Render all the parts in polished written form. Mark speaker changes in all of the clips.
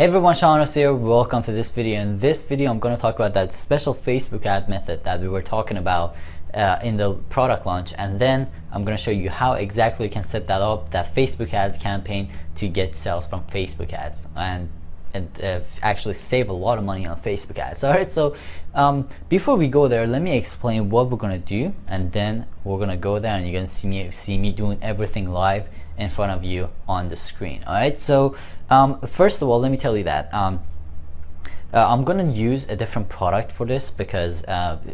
Speaker 1: Hey everyone, Shanos here. Welcome to this video. In this video, I'm going to talk about that special Facebook ad method that we were talking about in the product launch, and then I'm going to show you how exactly you can set that up, that Facebook ad campaign, to get sales from Facebook ads and actually save a lot of money on Facebook ads. All right, so before we go there, let me explain what we're going to do, and then we're going to go there and you're going to see me doing everything live in front of you on the screen. All right, so first of all, let me tell you that I'm going to use a different product for this because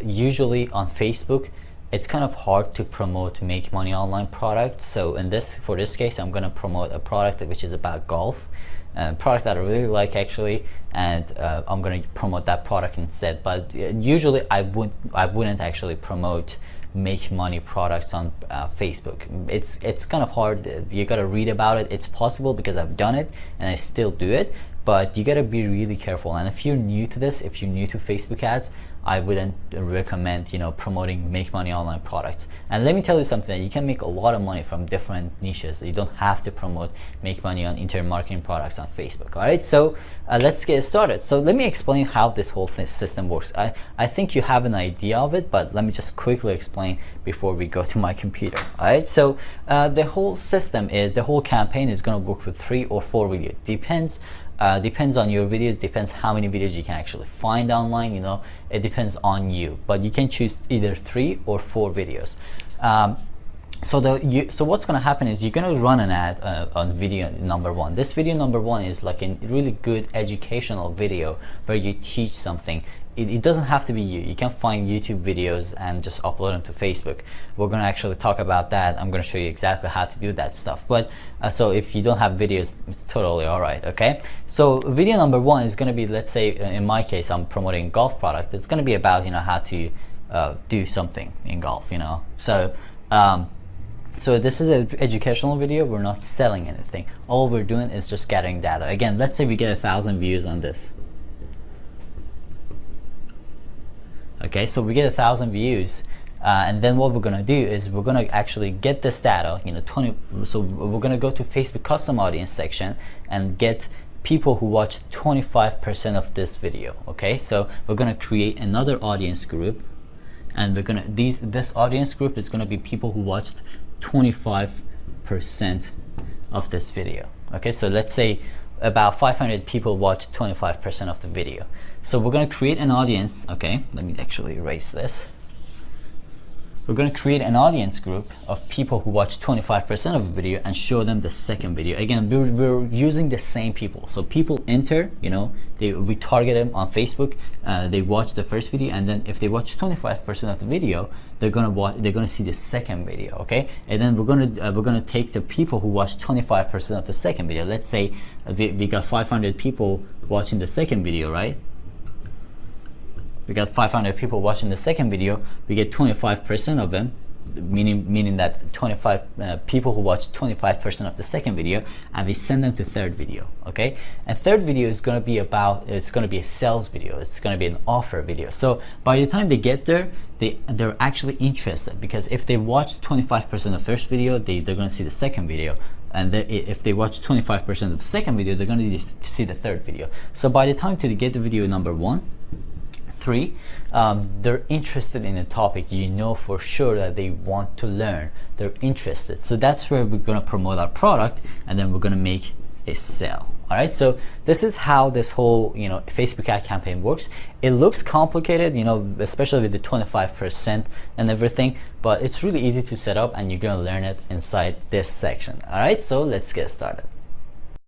Speaker 1: usually on Facebook it's kind of hard to promote make money online products. So for this case, I'm going to promote a product which is about golf, a product that I really like actually, and I'm going to promote that product instead. But usually I wouldn't actually promote make money products on Facebook. It's kind of hard. You got to read about it. It's possible because I've done it and I still do it, but you got to be really careful. And if you're new to this, if you're new to Facebook ads, I wouldn't recommend promoting make money online products. And let me tell you something, you can make a lot of money from different niches. You don't have to promote make money on internet marketing products on Facebook. All right, so let's get started. So let me explain how this whole system works. I think you have an idea of it, but let me just quickly explain before we go to my computer. All right, so the whole system is, the whole campaign is going to work with 3 or 4 videos. Depends on your videos, depends how many videos you can actually find online. It depends on you, but you can choose either 3 or 4 videos. So what's going to happen is you're going to run an ad on video number 1. This video number 1 is like a really good educational video where you teach something. It doesn't have to be you. You can find YouTube videos and just upload them to Facebook. We're going to actually talk about that. I'm going to show you exactly how to do that stuff. But so if you don't have videos, it's totally all right. Okay. So video number 1 is going to be, let's say in my case, I'm promoting golf product. It's going to be about how to do something in golf. So this is an educational video. We're not selling anything. All we're doing is just gathering data. Again, let's say we get 1,000 views on this. Okay, so we get 1,000 views, and then what we're gonna do is we're gonna actually get this data. So we're gonna go to Facebook custom audience section and get people who watch 25% of this video. Okay, so we're gonna create another audience group, and we're gonna this audience group is gonna be people who watched 25% of this video. Okay, so let's say about 500 people watch 25% of the video. So we're going to create an audience. Okay, let me actually erase this. We're going to create an audience group of people who watch 25% of the video and show them the second video. Again, we're using the same people. So people enter, we target them on Facebook. They watch the first video, and then if they watch 25% of the video, they're gonna see the second video. Okay, and then we're gonna take the people who watch 25% of the second video. Let's say we got 500 people watching the second video, right? We got 500 people watching the second video. We get 25% of them, meaning that 25 people who watch 25% of the second video, and we send them to third video. Okay, and third video is going to be it's going to be a sales video. It's going to be an offer video. So by the time they get there, they're actually interested, because if they watch 25% of the first video, they're going to see the second video. And if they watch 25% of the second video, they're going to see the third video. So by the time to get the video number 1, 3, they're interested in a topic. For sure that they want to learn. They're interested. So that's where we're going to promote our product, and then we're going to make a sale. All right, so this is how this whole Facebook ad campaign works. It looks complicated, especially with the 25% and everything, but it's really easy to set up, and you're going to learn it inside this section. All right, so let's get started.